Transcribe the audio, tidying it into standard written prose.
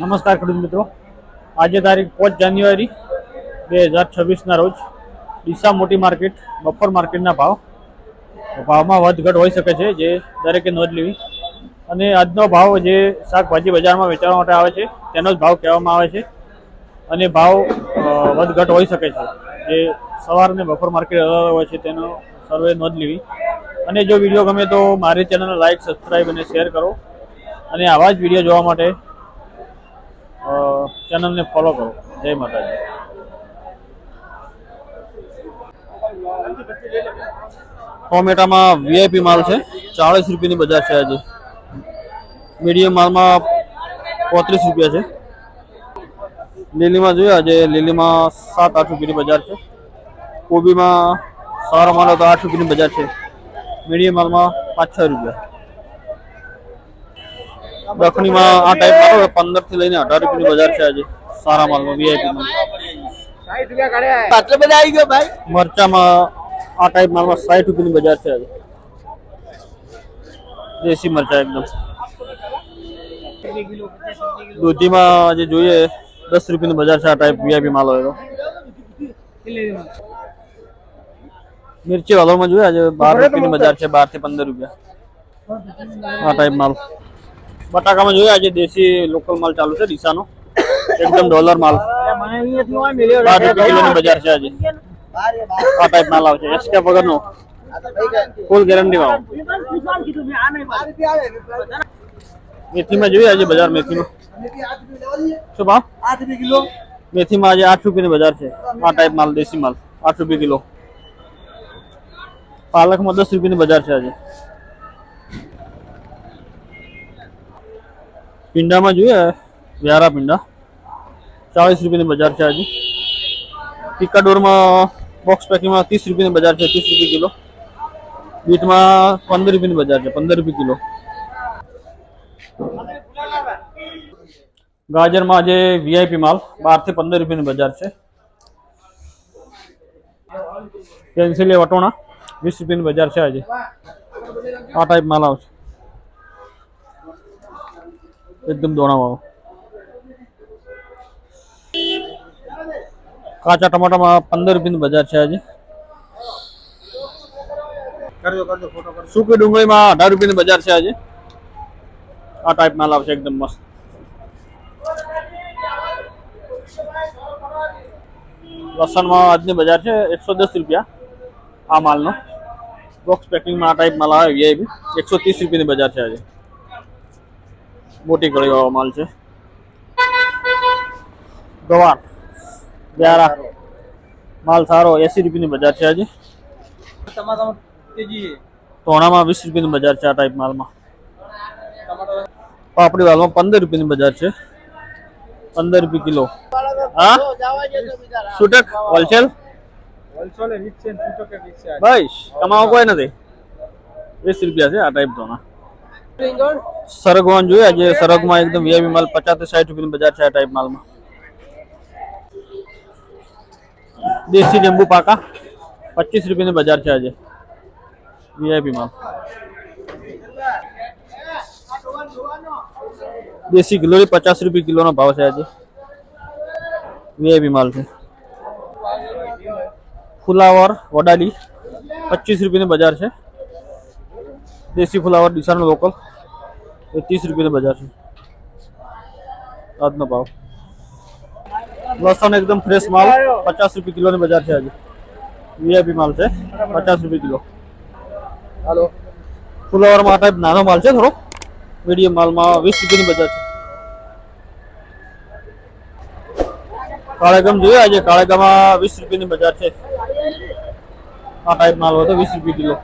નમસ્કાર ખેડૂત મિત્રો, આજે તારીખ 5 જાન્યુઆરી 2026ના રોજ ડીસા મોટી માર્કેટ બપોર માર્કેટના ભાવમાં વધઘટ હોઈ શકે છે, જે દરેકે નોંધ લેવી. અને આજનો ભાવ જે શાકભાજી બજારમાં વેચવા માટે આવે છે તેનો જ ભાવ કહેવામાં આવે છે. અને ભાવ વધઘટ હોઈ શકે છે, જે સવાર અને બપોર માર્કેટ અલગ હોય છે તેનો સર્વે નોંધ લેવી. અને જો વિડીયો ગમે તો મારી ચેનલને લાઈક, સબસ્ક્રાઈબ અને શેર કરો. અને આવા જ વિડીયો જોવા માટે ચેનલને ફોલો કરો. જય માતાજી. ટોમેટામાં વીઆઈપી માલ છે, 40 રૂપિયાની બજાર છે. આજે મીડિયમ માલમાં 35 રૂપિયા છે. લીલીમાં જોઈએ, આજે લીલીમાં 7-8 રૂપિયાની બજાર છે. કોબીમાં સારો માલ તો 8 રૂપિયાની બજાર છે. મીડિયમ માલમાં 5-6 રૂપિયા. દખણીમાં આ ટાઈપ માલ 15 થી લઈને 18 રૂપિયાની બજાર છે. આજે સારા માલમાં વીઆઈપી મરચામાં આ ટાઈપ માલમાં 60 રૂપિયાની બજાર છે. આજે દેશી મરચા એકદમ. દૂધીમાં આજે જોઈએ 10 રૂપિયાની બજાર છે. આ ટાઈપ વીઆઈપી માલ હોય તો. મિર્ચી વાલોમાં જોઈએ આજે 12 રૂપિયાની બજાર છે. 12 થી 15 રૂપિયા આ ટાઈપ માલ. બટાકામાં જોઈએ આજે દેશી લોકલ માલ ચાલુ છે, ડીસાનો એકદમ ડોલર માલ. 12 રૂપિયા કિલોની બજાર છે. આજે આ ટાઈપ માલ આવશે, એસકે વગરનો, ફૂલ ગેરંટી વાળો. મેથીમાં જોઈએ આજે બજાર મેથીમાં શું ભાવ? 8 રૂપિયા કિલો. મેથીમાં આજે 8 રૂપિયાની બજાર છે. આ ટાઈપ માલ દેશી માલ 8 રૂપિયા કિલો. પાલકમાં 10 રૂપિયાની બજાર છે. આજે પીંડામાં જોઈએ વ્યારા પીંડા 40 રૂપિયાની બજાર છે. આજે પિકાડોરમાં બોક્સ પેકિંગમાં 30 રૂપિયાની બજાર છે. 30 રૂપિયા કિલો. બીટમાં 15 રૂપિયાની બજાર છે. 15 રૂપિયા કિલો. ગાજરમાં આજે વીઆઈપી માલ 12 થી 15 રૂપિયાની બજાર છે. પેન્સિલે વટોણા 20 રૂપિયાની બજાર છે. આજે આ ટાઈપ માલ આવશે, એકદમ દોણા વાળો. કાચા ટમાટામાં 15 રૂપિયાની બજાર છે. આજે સૂકી ડુંગળીમાં 18 રૂપિયાની બજાર છે. આજે આ ટાઈપ માલ આવશે, એકદમ મસ્ત. લસણમાં આજની બજાર છે 110 રૂપિયા. આ માલનો બોક્સ પેકિંગમાં આ ટાઈપ માલ આવે વીઆઈપી 130 રૂપિયાની બજાર છે. આજે મોટી ગળી વાળો માલ છે. ગવાર વ્યારા માલ સારો 80 રૂપિયાની બજાર છે. આજે તોણામાં 20 રૂપિયાની બજાર છે. આ ટાઈપ માલમાં. પાપડી વાલમાં 15 રૂપિયાની બજાર છે. 15 રૂપિયા કિલો. હા છૂટક હોલસેલ બસ કમાવો કોઈ નથી. 20 રૂપિયા છે. આ ટાઈપ તોણા. સરગવાન જોઈએ આજે સરગમાં એકદમ વીઆઈપી માલ 50 થી 60 રૂપિયાની બજાર છે. આ ટાઈપ માલમાં. દેશી લીંબુ પાકા 25 રૂપિયાની બજાર છે. આજે વીઆઈપી માલ. દેશી ગિલોરી 50 રૂપિયા કિલોનો ભાવ છે. આજે વીઆઈપી માલ છે. ફુલાવર વડાલી 25 રૂપિયાની બજાર છે. દેશી ફુલાવર ડીસાનો લોકલ 30 રૂપિયાની બજાર છે. આજનો ભાવ. લસણ એકદમ ફ્રેશ માલ 50 રૂપિયા કિલોની બજાર છે. આજે વીઆઈપી માલ છે 50 રૂપિયા કિલો. હાલો ફુલાવરમાં આ ટાઈપ નાનો માલ છે, થોડો મીડિયમ માલમાં 20 રૂપિયાની બજાર છે. કાળેગમ જોઈએ આજે કાળેગામાં 20 રૂપિયાની બજાર છે. આ ટાઈપ માલ હોય તો 20 રૂપિયા કિલો.